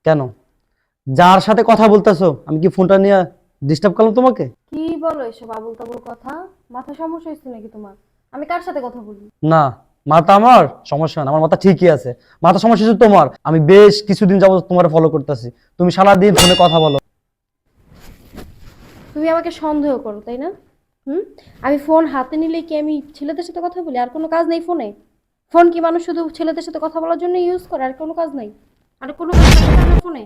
কেন? যার সাথে কথা বলতেছো আমি কি ফোনটা নিয়ে ডিস্টার্ব করলাম তোমাকে? কি বলো এসব আবল তাবল কথা? মাথা সমস্যা হয়েছে নাকি তোমার? আমি কার সাথে কথা বলি? না, মাথা আমার সমস্যা না, আমার মাথা ঠিকই আছে। মাথা সমস্যা হচ্ছে তোমার। আমি বেশ কিছুদিন যাবত তোমার ফলো করতেছি, তুমি সারাদিন ফোনে কথা বলো। তুমি আমাকে সন্দেহ করো তাই না? হুম। আমি ফোন হাতে নিলে কি আমি ছেলেদের সাথে কথা বলি? আর কোনো কাজ নেই ফোনে? ফোন কি মানুষ শুধু ছেলেদের সাথে কথা বলার জন্য ইউজ করে? আর কোনো কাজ নাই? আর কোনো কাজ থাকতে পারে না ফোনে?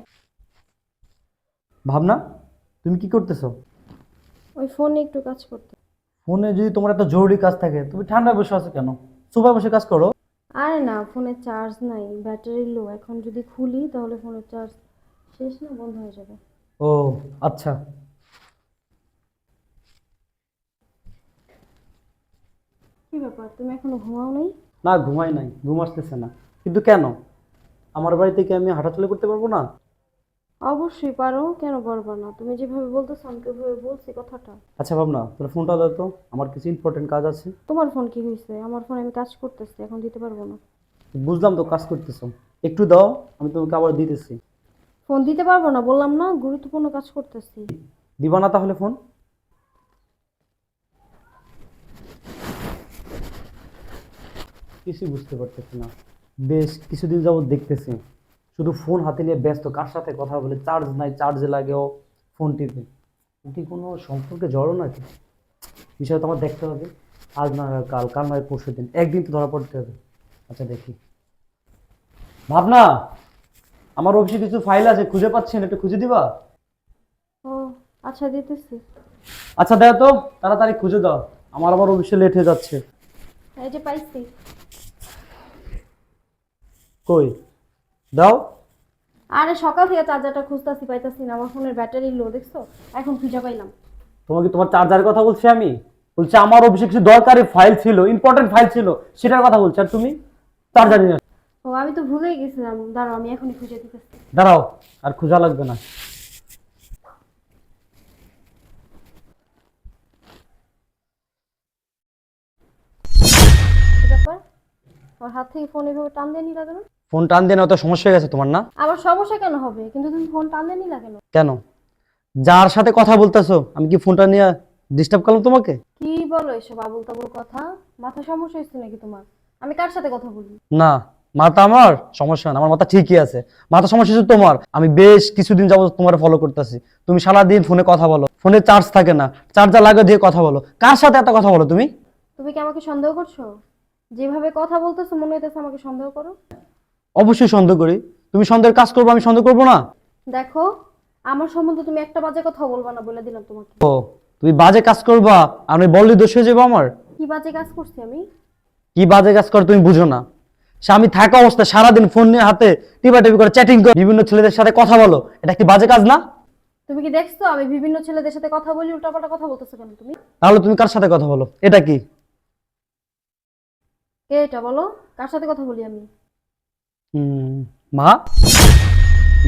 ভাবনা, তুমি কি করতেছো? ওই ফোনে একটু কাজ করতে। ফোনে যদি তোমার একটা জরুরি কাজ থাকে তুমি ঠান্ডায় বসে আছো কেন? সোফায় বসে কাজ করো। আরে না, ফোনে চার্জ নাই, ব্যাটারি লো। এখন যদি খুলি তাহলে ফোনের চার্জ শেষ, না বন্ধ হয়ে যাবে। ও আচ্ছা। কি ব্যাপার, তুমি এখনো ঘুমাও নাই? না, ঘুমাই নাই, ঘুম আসতেছে না। কিন্তু কেন? আমার বাড়ি থেকে আমি হাঁটাচলা করতে পারবো না? অবশ্যই পারো, কেন পারবা না? তুমি যেভাবে বলতেছো আমি তো ওইভাবে বলছি কথাটা। আচ্ছা ভাবনা, তোর ফোনটা দাও তো, আমার কিছু ইম্পর্টেন্ট কাজ আছে। তোমার ফোন কি হয়েছে? আমার ফোন আমি কাজ করতেছি, এখন দিতে পারবো না। বুঝলাম তো কাজ করতেছো, একটু দাও, আমি তোমাকে আবার দিতেছি। ফোন দিতে পারবো না বললাম না, গুরুত্বপূর্ণ কাজ করতেছি। দিবা না তাহলে ফোন? কিছুই বুঝতে পারতেছি না। বেশ কিছুদিন যাবত দেখতেছি শুধু ফোন হাতে নিয়ে ব্যস্ত, কার সাথে কথা বলে, চার্জ নাই, চার্জে লাগেও ফোন টিপে। ও কি কোনো সম্পর্কে জড়ো নাকি? বিষয়টা তো আমার দেখতে হবে। আজ না হয় কাল, কাল নয় পরশু দিন, একদিন তো ধরা পড়তে হবে। আচ্ছা দেখি। ভাবনা, আমার অফিসে কিছু ফাইল আছে, খুঁজে পাচ্ছি না, একটু খুঁজে দিবা? ও আচ্ছা, দিতেছি। আচ্ছা দাও তো, তাড়াতাড়ি খুঁজে দাও, আমার আবার অফিসে লেট হয়ে যাচ্ছে। এই যে পাইছি। কই? দাও। আরে সকাল থেকে চার্জারটা খুঁজতাছি, পাইতাছি না। আমার ফোনের ব্যাটারি লো, দেখছো? এখন খুঁজে পাইলাম। তোমাকে তোমার চার্জারের কথা বলছি আমি? বলছি আমার অফিসে কিছু দরকারি ফাইল ছিল, ইম্পর্টেন্ট ফাইল ছিল, সেটার কথা বলছি, আর তুমি চার্জার নিয়ে আসো। ও আমি তো ভুলেই গেছিলাম, দাঁড়াও আমি এখনই খুঁজে দিতেছি। দাঁড়াও, আর খোঁজা লাগবে না। কি ব্যাপার? আমার হাত থেকে ফোন এভাবে টান দিয়ে নিলা কেন? ফোন টান দিয়ে না তো সমস্যা হয়ে গেছে তোমার না? আমার সমস্যা কেন হবে? কিন্তু তুমি ফোন টান দিয়ে নিলা কেন? কেন? যার সাথে কথা বলতেছো আমি কি ফোনটা নিয়ে ডিস্টার্ব করলাম তোমাকে? কি বলো এসব আবল তাবল কথা? মাথা সমস্যা হয়েছে নাকি তোমার? আমি কার সাথে কথা বলি? না, মাথা আমার সমস্যা না, আমার মাথা ঠিকই আছে। মাথা সমস্যা হচ্ছে তোমার। আমি বেশ কিছুদিন যাবত তোমার ফলো করতেছি, তুমি সারাদিন ফোনে কথা বলো, ফোনে চার্জ থাকে না, চার্জার লাগে দিয়ে কথা বলো। কার সাথে এত কথা বলো তুমি? তুমি কি আমাকে সন্দেহ করছো? যেভাবে কথা বলতেছো মনে হইতেছে আমাকে সন্দেহ করো। অবশ্যই সন্দেহ করি। তুমি সন্দেহের কাজ করবো, আমি সন্দেহ করবো না? দেখো, আমার সম্বন্ধে তুমি একটা বাজে কথা বলবা না বলে দিলাম তোমাকে। ও, তুমি বাজে কাজ করবা আর আমি বললে দোষ হয়ে যাবো আমার? কি বাজে কাজ করছি আমি? কি বাজে কাজ করে তুমি বুঝো না? স্বামী থাকা অবস্থায় সারাদিন ফোন নিয়ে হাতে টিপাটিপি করে চ্যাটিং করে বিভিন্ন ছেলেদের সাথে কথা বলো, এটা কি বাজে কাজ না? তুমি কি দেখছো আমি বিভিন্ন ছেলেদের সাথে কথা বলি? উল্টাপাল্টা কথা বলতেছো কেন তুমি? তাহলে তুমি কার সাথে কথা বলো, এটা কি? কে এটা বলো? কার সাথে কথা বলি আমি? হুম, মা?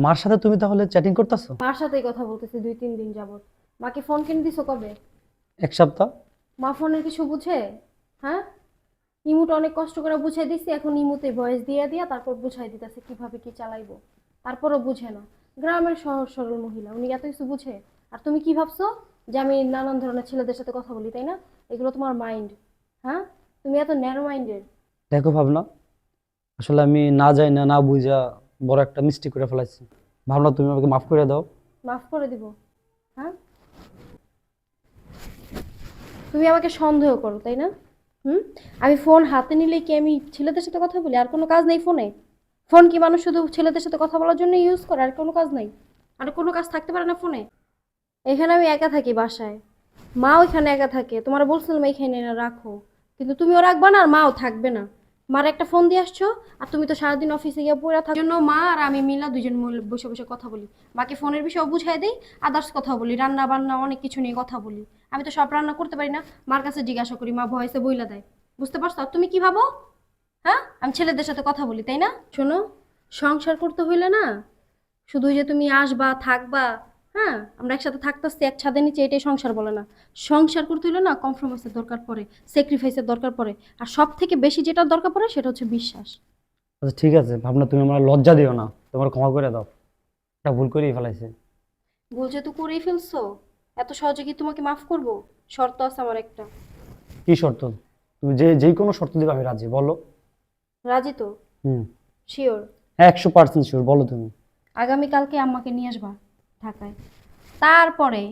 মার সাথে তুমি তাহলে চ্যাটিং করতেছো? মার সাথেই কথা বলতেছি 2-3 দিন যাবত। মাকে ফোন কিনে দিছো কবে? এক সপ্তাহ। মা ফোনের কিছু বুঝে? হ্যাঁ। ইমুটা অনেক কষ্ট করে বুঝাই দিছি, এখন ইমুতে ভয়েস দিয়ে দিয়া তারপর বুঝাই দিতেছে কিভাবে কি চালাইবো। তারপরও বুঝে না। গ্রামের সহজ সরল মহিলা, উনি এত কিছু বুঝে? আর তুমি কি ভাবছো যে আমি নানান ধরনের ছেলেদের সাথে কথা বলি, তাই না? এগুলো তোমার মাইন্ড। হ্যাঁ। তুমি এত ন্যারো মাইন্ডেড। দেখো ভাবনা, আসলে আমি না যাই না, না বুঝা বড় একটা মিস্টেক করে ফেলাইছি। ভাবনা তুমি আমাকে মাফ করে দাও। মাফ করে দিব? হ্যাঁ। তুমি আমাকে সন্দেহ করো তাই না? হুম। আমি ফোন হাতে নিলে কি আমি ছেলেদের সাথে কথা বলি? আর কোনো কাজ নেই ফোনে? ফোন কি মানুষ শুধু ছেলেদের সাথে কথা বলার জন্য ইউজ করে? আর কোনো কাজ নাই? আর কোনো কাজ থাকতে পারে না ফোনে? এখানে আমি একা থাকি বাসায়। মা ওইখানে একা থাকে, তোমার বলছিলাম এইখানে এনে রাখো। কিন্তু তুমিও রাখবা না আর মাও থাকবে না। মার একটা ফোন দিয়ে আসছো। আর তুমি তো সারাদিন অফিসে গিয়ে পড়ে থাকার জন্য মা আর আমি মিলা দুজন মিলে বসে বসে কথা বলি। মাকে ফোনের বিষয়ে বুঝাই দেই। আদার্স কথা বলি, রান্না বান্না অনেক কিছু নিয়ে কথা বলি। আমি তো সব রান্না করতে পারি না। মার কাছে জিজ্ঞাসা করি, মা ভয়েসে বইলা দেয়। বুঝতে পারছো? আর তুমি কি ভাবো? হ্যাঁ, আমি ছেলেদের সাথে কথা বলি তাই না? শোনো, সংসার করতে হইলে না শুধু যে তুমি আসবা থাকবা, হ্যাঁ আমরা একসাথে থাকতেছি এক ছাদের নিচে, এটাই সংসার বলে না। সংসার করতে হলে না কম্প্রোমাইজের দরকার পড়ে, স্যাক্রিফাইসের দরকার পড়ে। আর সব থেকে বেশি যেটা দরকার পড়ে সেটা হচ্ছে বিশ্বাস। আচ্ছা ঠিক আছে ভাবনা, তুমি আমার লজ্জা দিও না, তোমার ক্ষমা করে দাও। একটা ভুল করেই ফেলাইছে। ভুল যেহেতু করেই ফেলছো, এত সহজে কি তোমাকে মাফ করব? শর্ত আছে আমার একটা। কি শর্ত? তুমি যে কোনো শর্ত দিবে আমি রাজি, বলো। রাজি তো? হুম। শিওর? 100% শিওর, বলো তুমি। আগামীকালকে আম্মাকে নিয়ে আসবা ঢাকায়। তারপরে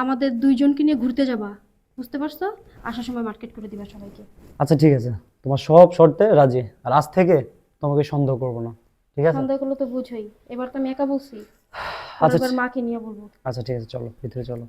আমাদের দুইজনকে নিয়ে ঘুরতে যাবা, বুঝতে পারছো? আসার সময় মার্কেট করে দিবা সবাইকে। আচ্ছা ঠিক আছে, তোমার সব শর্তে রাজি, আর আজ থেকে তোমাকে সন্দেহ করবো না, ঠিক আছে? সন্দেহ করলে তো বুঝোই, এবার তো আমি একা বলছি, আচ্ছা পরের বার মাকে নিয়ে বলবো। আচ্ছা ঠিক আছে, চলো ভিতরে চলো।